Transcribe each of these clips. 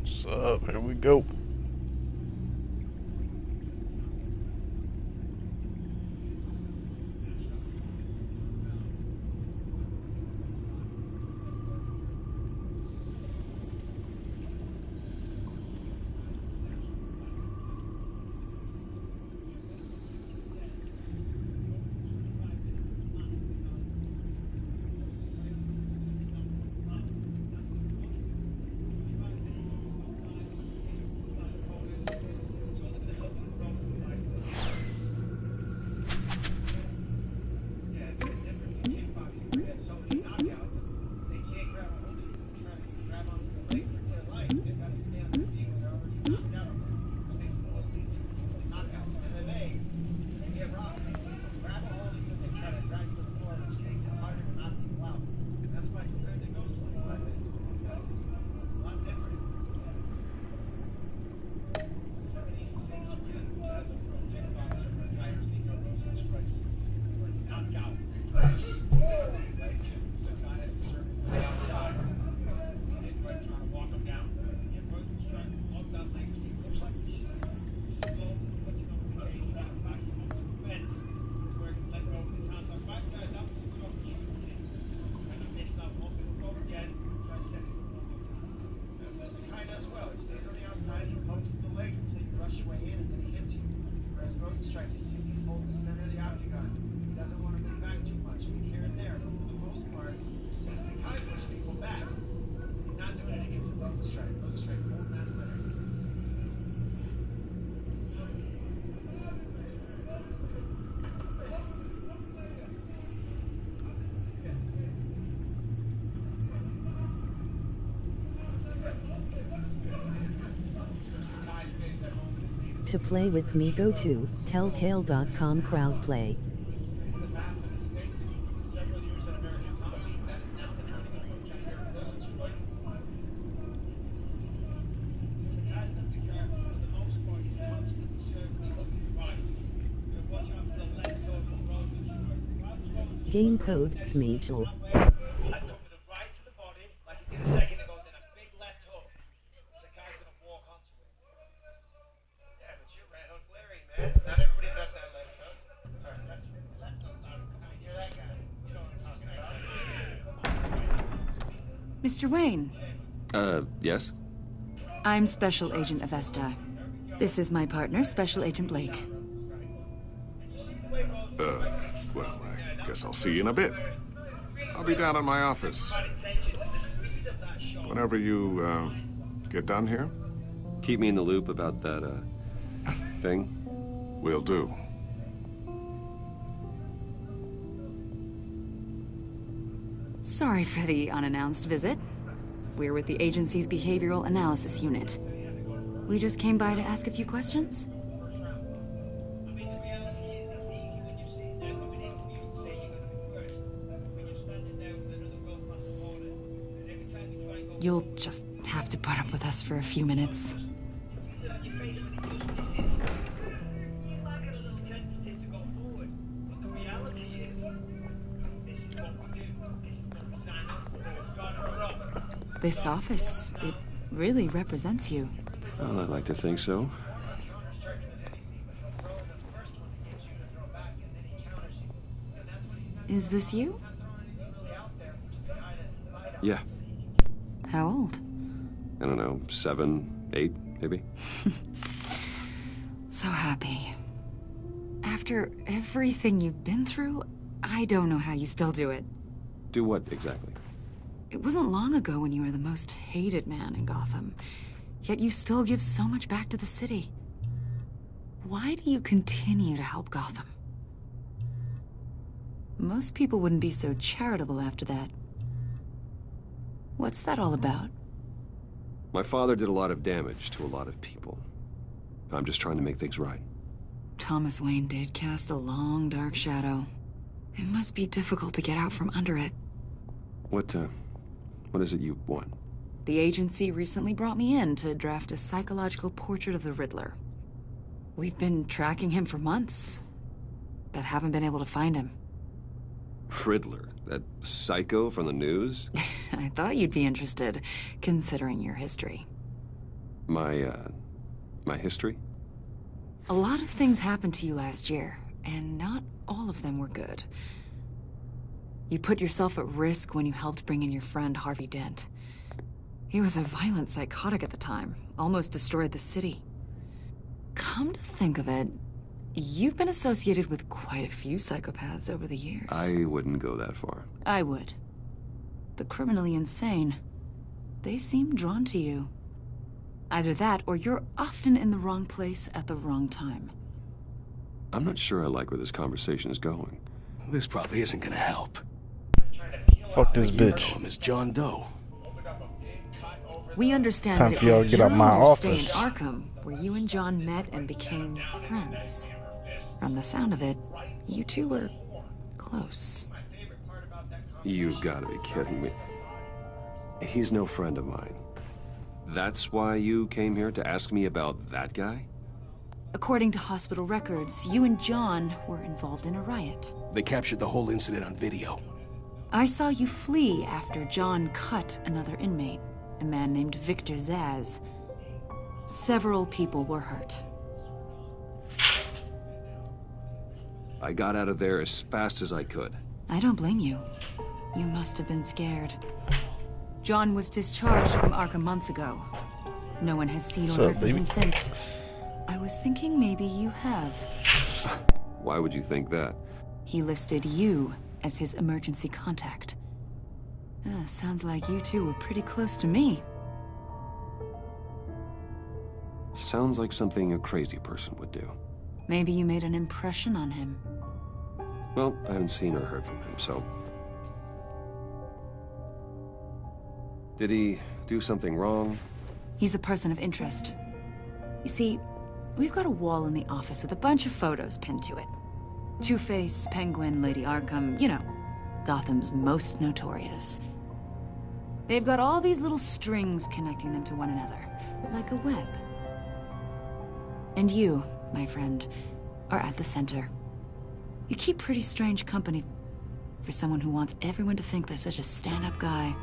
What's up? Here we go. To play with me, go to telltale.com crowdplay. Game code SMEECHL. Mr. Wayne. Yes? I'm Special Agent Avesta. This is my partner, Special Agent Blake. Well, I guess I'll see you in a bit. I'll be down in my office. Whenever you, get done here? Keep me in the loop about that, thing? Will do. Sorry for the unannounced visit. We're with the agency's Behavioral Analysis Unit. We just came by to ask a few questions. You'll just have to put up with us for a few minutes. This office, it really represents you. Well, I'd like to think so. Is this you? Yeah. How old? I don't know, 7, 8, maybe? So happy. After everything you've been through, I don't know how you still do it. Do what, exactly? It wasn't long ago when you were the most hated man in Gotham, yet you still give so much back to the city. Why do you continue to help Gotham? Most people wouldn't be so charitable after that. What's that all about? My father did a lot of damage to a lot of people. I'm just trying to make things right. Thomas Wayne did cast a long, dark shadow. It must be difficult to get out from under it. What is it you want? The agency recently brought me in to draft a psychological portrait of the Riddler. We've been tracking him for months, but haven't been able to find him. Riddler? That psycho from the news? I thought you'd be interested, considering your history. My history? A lot of things happened to you last year, and not all of them were good. You put yourself at risk when you helped bring in your friend Harvey Dent. He was a violent psychotic at the time, almost destroyed the city. Come to think of it, you've been associated with quite a few psychopaths over the years. I wouldn't go that far. I would. The criminally insane. They seem drawn to you. Either that, or you're often in the wrong place at the wrong time. I'm not sure I like where this conversation is going. This probably isn't gonna help. Fuck this You bitch. know him as John Doe. We understand Time that for it y'all was to get out my during your stay in office. Arkham where you and John met and became friends. From the sound of it, you two were close. You've got to be kidding me. He's no friend of mine. That's why you came here to ask me about that guy? According to hospital records, you and John were involved in a riot. They captured the whole incident on video. I saw you flee after John cut another inmate, a man named Victor Zaz. Several people were hurt. I got out of there as fast as I could. I don't blame you. You must have been scared. John was discharged from Arkham months ago. No one has seen or heard from him since. I was thinking maybe you have. Why would you think that? He listed you as his emergency contact. Sounds like you two were pretty close to me. Sounds like something a crazy person would do. Maybe you made an impression on him. Well, I haven't seen or heard from him, so... Did he do something wrong? He's a person of interest. You see, we've got a wall in the office with a bunch of photos pinned to it. Two-Face, Penguin, Lady Arkham, you know, Gotham's most notorious. They've got all these little strings connecting them to one another, like a web. And you, my friend, are at the center. You keep pretty strange company for someone who wants everyone to think they're such a stand-up guy.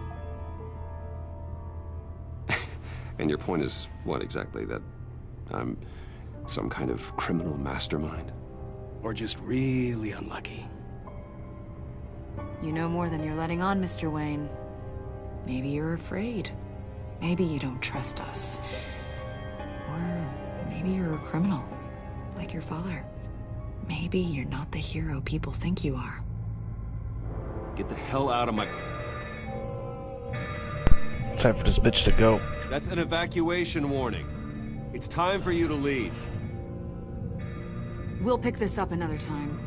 And your point is what exactly? That I'm some kind of criminal mastermind? Or just really unlucky. You know more than you're letting on, Mr. Wayne. Maybe you're afraid. Maybe you don't trust us. Or maybe you're a criminal, like your father. Maybe you're not the hero people think you are. Get the hell out of my... Time for this bitch to go. That's an evacuation warning. It's time for you to leave. We'll pick this up another time.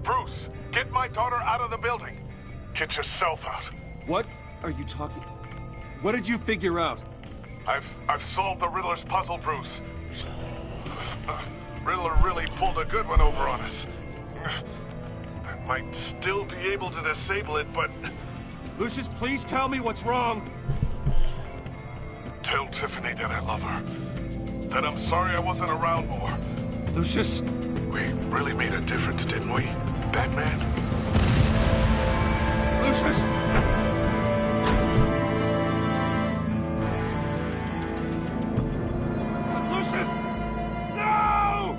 Bruce, get my daughter out of the building. Get yourself out. What are you talking... What did you figure out? I've solved the Riddler's puzzle, Bruce. Riddler really pulled a good one over on us. I might still be able to disable it, but... Lucius, please tell me what's wrong. Tell Tiffany that I love her. That I'm sorry I wasn't around more. Lucius? We really made a difference, didn't we, Batman? Lucius! Lucius! No!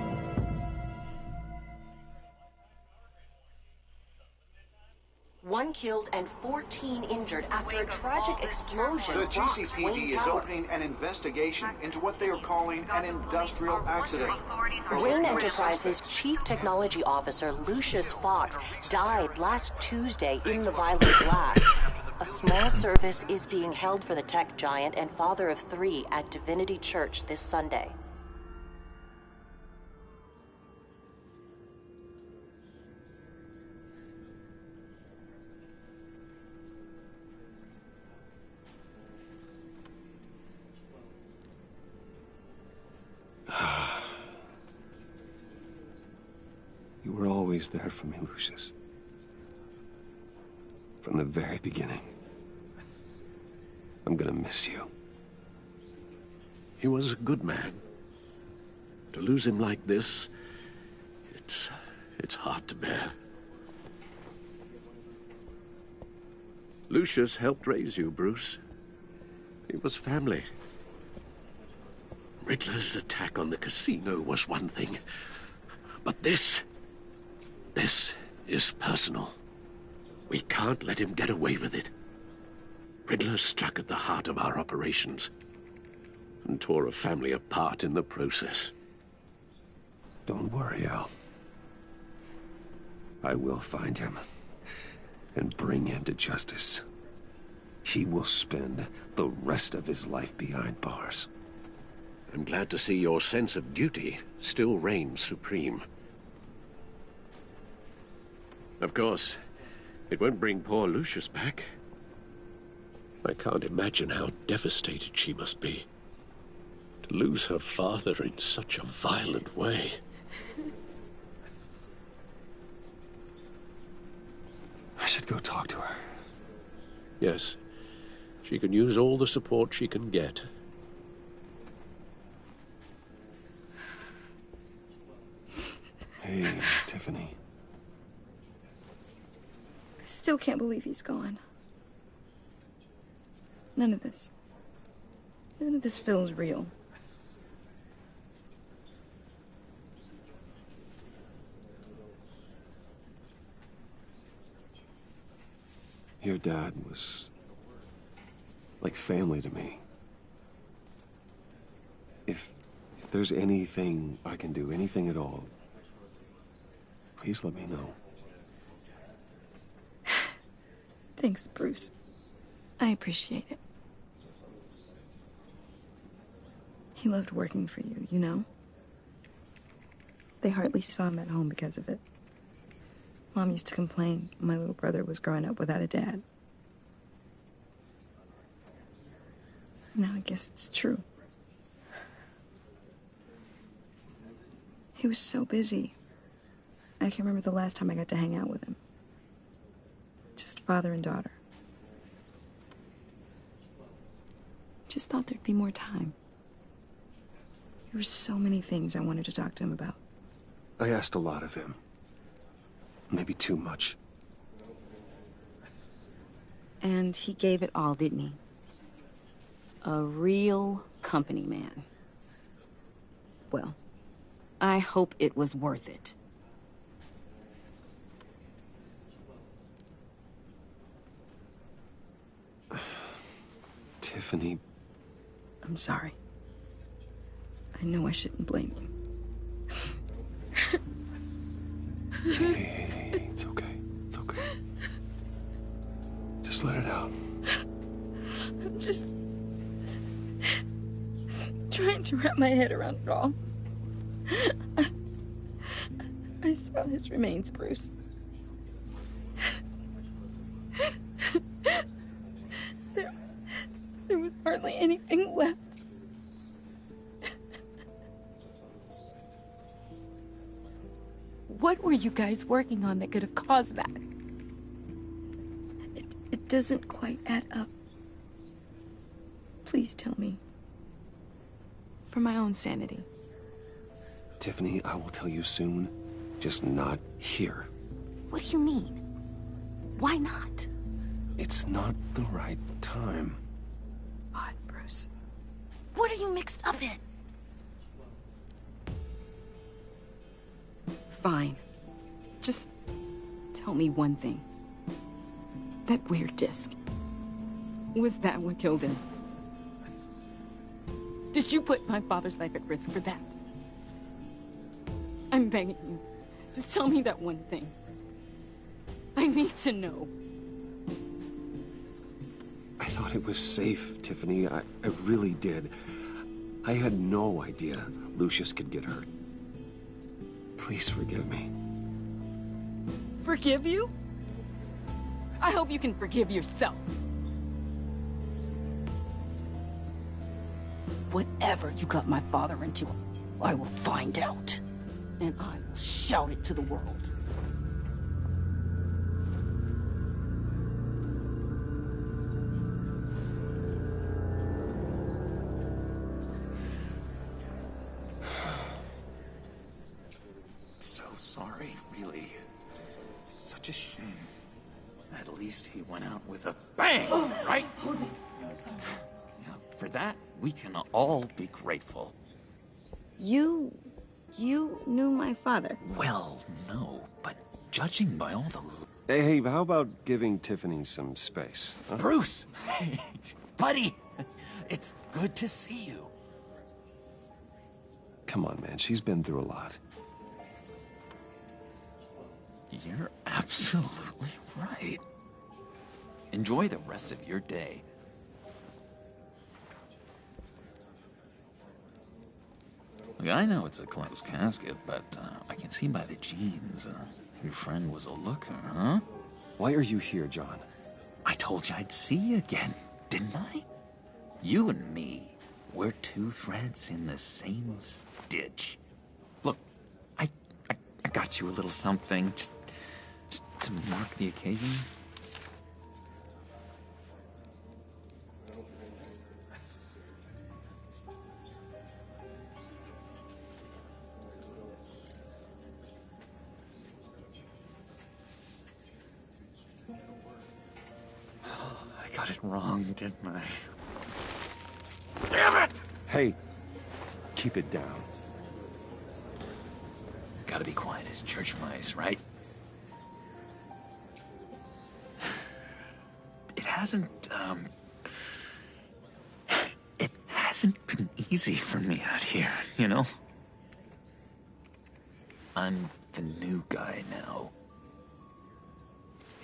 One killed and 14 injured after a tragic explosion The rocks GCPD Wayne is Tower. opening an investigation into what they are calling an industrial accident. Wayne Enterprises' Chief Technology Officer Lucius Fox died last Tuesday in the violent blast. A small service is being held for the tech giant and father of 3 at Divinity Church this Sunday. You were always there for me, Lucius. From the very beginning. I'm gonna miss you. He was a good man. To lose him like this, It's hard to bear. Lucius helped raise you, Bruce. It was family. Riddler's attack on the casino was one thing. But this is personal. We can't let him get away with it. Riddler struck at the heart of our operations and tore a family apart in the process. Don't worry, Al. I will find him and bring him to justice. He will spend the rest of his life behind bars. I'm glad to see your sense of duty still reigns supreme. Of course, it won't bring poor Lucius back. I can't imagine how devastated she must be to lose her father in such a violent way. I should go talk to her. Yes, she can use all the support she can get. Hey, Tiffany. I still can't believe he's gone. None of this feels real. Your dad was like family to me. If there's anything I can do, anything at all, please let me know. Thanks, Bruce. I appreciate it. He loved working for you, you know? They hardly saw him at home because of it. Mom used to complain my little brother was growing up without a dad. Now I guess it's true. He was so busy. I can't remember the last time I got to hang out with him. Just father and daughter. Just thought there'd be more time. There were so many things I wanted to talk to him about. I asked a lot of him. Maybe too much. And he gave it all, didn't he? A real company man. Well, I hope it was worth it. Tiffany. I'm sorry. I know I shouldn't blame you. Hey, it's okay. It's okay. Just let it out. I'm just trying to wrap my head around it all. I saw his remains, Bruce. There was hardly anything left. What were you guys working on that could have caused that? It doesn't quite add up. Please tell me. For my own sanity. Tiffany, I will tell you soon. Just not here. What do you mean? Why not? It's not the right time. Odd, Bruce. What are you mixed up in? Fine. Just tell me one thing. That weird disc. Was that what killed him? Did you put my father's life at risk for that? I'm begging you. Just tell me that one thing. I need to know. I thought it was safe, Tiffany. I really did. I had no idea Lucius could get hurt. Please forgive me. Forgive you? I hope you can forgive yourself. Whatever you got my father into, I will find out. And I will shout it to the world. So sorry. great, really. It's such a shame. At least he went out with a bang, right? Now, for that, we can all be grateful. You knew my father? Well, no, but judging by all the... Hey, how about giving Tiffany some space? Huh? Bruce! Buddy! It's good to see you. Come on, man. She's been through a lot. You're absolutely right. Enjoy the rest of your day. Look, I know it's a closed casket, but I can see by the jeans, your friend was a looker, huh? Why are you here, John? I told you I'd see you again, didn't I? You and me, we're two threads in the same stitch. Look, I got you a little something, just to mark the occasion. I got it wrong, didn't I? Damn it! Hey, keep it down. Gotta be quiet as church mice, right? It hasn't been easy for me out here, you know? I'm the new guy now.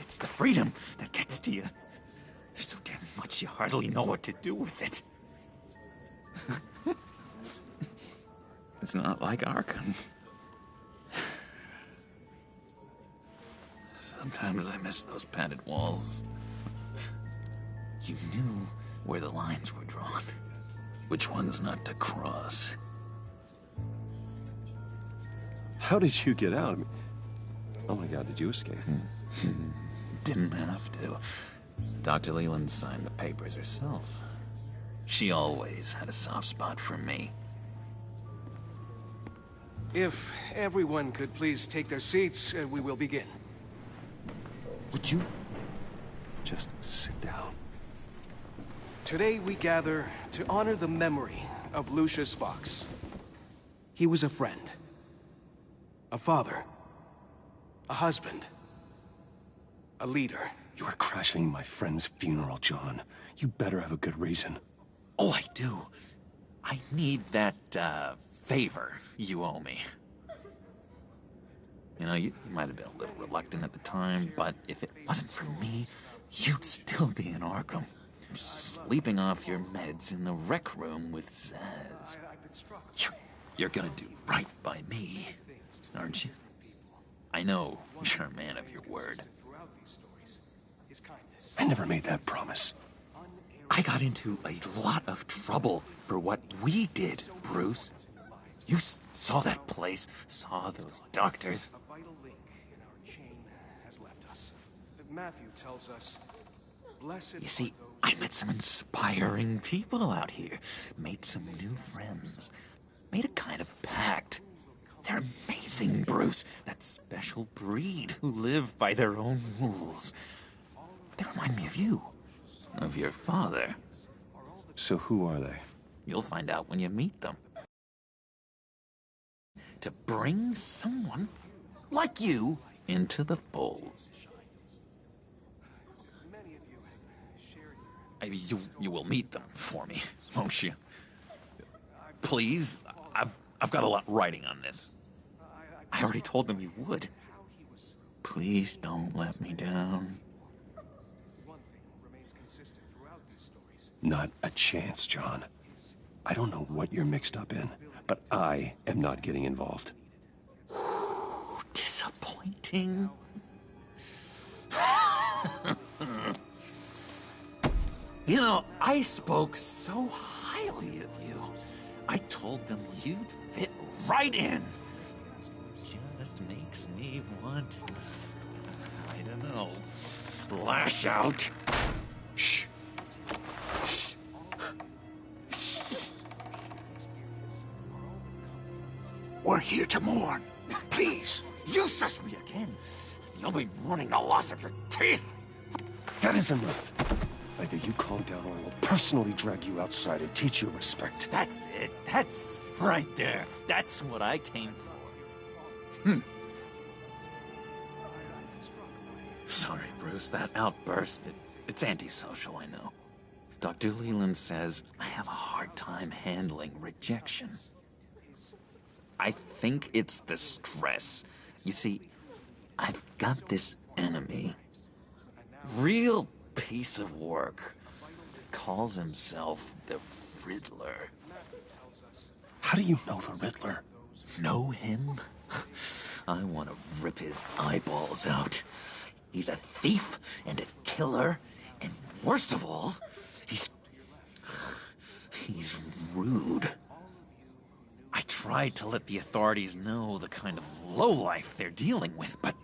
It's the freedom that gets to you. There's so damn much you hardly know what to do with it. It's not like Arkham. Sometimes I miss those padded walls. You knew where the lines were drawn, which ones not to cross. How did you get out? Oh my God, did you escape? Didn't have to. Dr. Leland signed the papers herself. She always had a soft spot for me. If everyone could please take their seats, we will begin. Would you? Just sit down. Today we gather to honor the memory of Lucius Fox. He was a friend, a father, a husband, a leader. You are crashing my friend's funeral, John. You better have a good reason. Oh, I do. I need that, favor you owe me. You know, you might have been a little reluctant at the time, but if it wasn't for me, you'd still be in Arkham. Sleeping off your meds in the rec room with Zaz. You're gonna do right by me, aren't you? I know you're a man of your word. I never made that promise. I got into a lot of trouble for what we did, Bruce. You saw that place, saw those doctors. A vital link in our chain has left us. Matthew tells us, blessed. You see, I met some inspiring people out here, made some new friends, made a kind of pact. They're amazing, Bruce. That special breed who live by their own rules. They remind me of you, of your father. So who are they? You'll find out when you meet them. To bring someone like you into the fold. You will meet them for me, won't you? Please, I've got a lot writing on this. I already told them you would. Please don't let me down. Not a chance, John. I don't know what you're mixed up in, but I am not getting involved. Disappointing. You know, I spoke so highly of you. I told them you'd fit right in. Just makes me want, I don't know, lash out. Shh. Shh. Shh. We're here to mourn. Please, You shush me again, you'll be mourning the loss of your teeth! That is enough. Either you calm down or I will personally drag you outside and teach you respect. That's it. That's right there. That's what I came for. Sorry, Bruce. That outburst, it's antisocial, I know. Dr. Leland says I have a hard time handling rejection. I think it's the stress. You see, I've got this enemy. Real piece of work. Calls himself the Riddler. How do you know the Riddler? Know him? I want to rip his eyeballs out. He's a thief and a killer, and worst of all, he's rude. I tried to let the authorities know the kind of lowlife they're dealing with, but...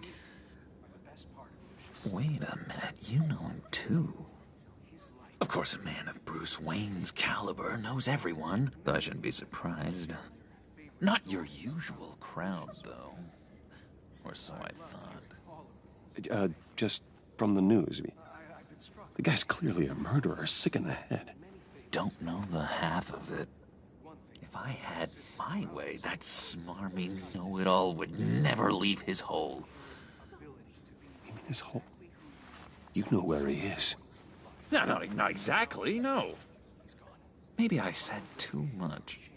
Wait a minute, you know him too. Of course, a man of Bruce Wayne's caliber knows everyone, though I shouldn't be surprised. Not your usual crowd, though. Or so I thought. Just from the news. The guy's clearly a murderer, sick in the head. Don't know the half of it. If I had my way, that smarmy know-it-all would never leave his hole. You mean his hole? You know where he is. No, not exactly, no. Maybe I said too much.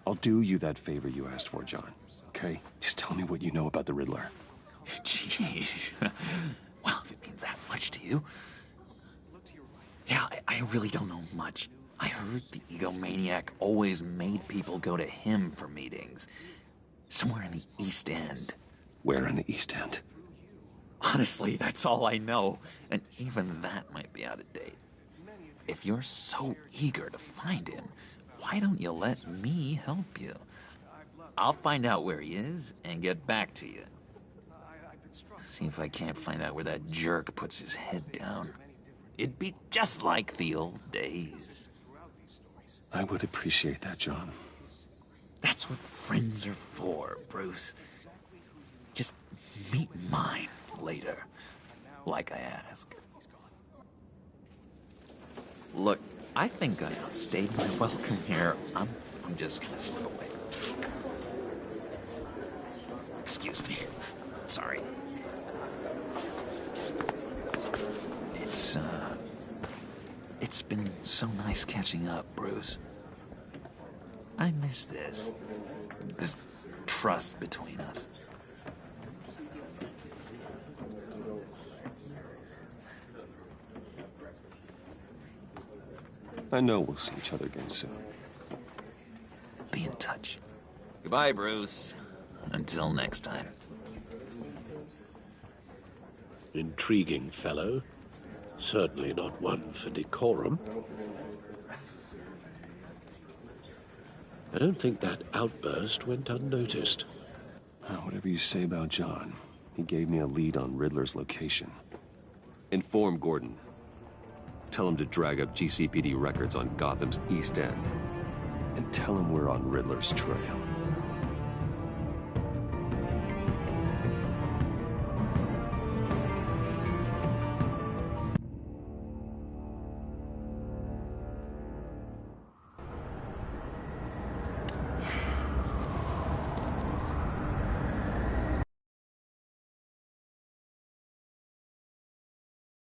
I'll do you that favor you asked for, John. Okay? Just tell me what you know about the Riddler. Jeez. Well, if it means that much to you. Yeah, I really don't know much. I heard the egomaniac always made people go to him for meetings. Somewhere in the East End. Where in the East End? Honestly, that's all I know. And even that might be out of date. If you're so eager to find him, why don't you let me help you? I'll find out where he is and get back to you. See if I can't find out where that jerk puts his head down. It'd be just like the old days. I would appreciate that, John. That's what friends are for, Bruce. Just meet mine later, like I asked. Look, I think I outstayed my welcome here. I'm just gonna slip away. Excuse me. Sorry. It's been so nice catching up, Bruce. I miss this trust between us. I know we'll see each other again soon. Be in touch. Goodbye, Bruce. Until next time. Intriguing fellow. Certainly not one for decorum. I don't think that outburst went unnoticed. Whatever you say about John, he gave me a lead on Riddler's location. Inform Gordon. Tell him to drag up GCPD records on Gotham's East End. And tell him we're on Riddler's trail.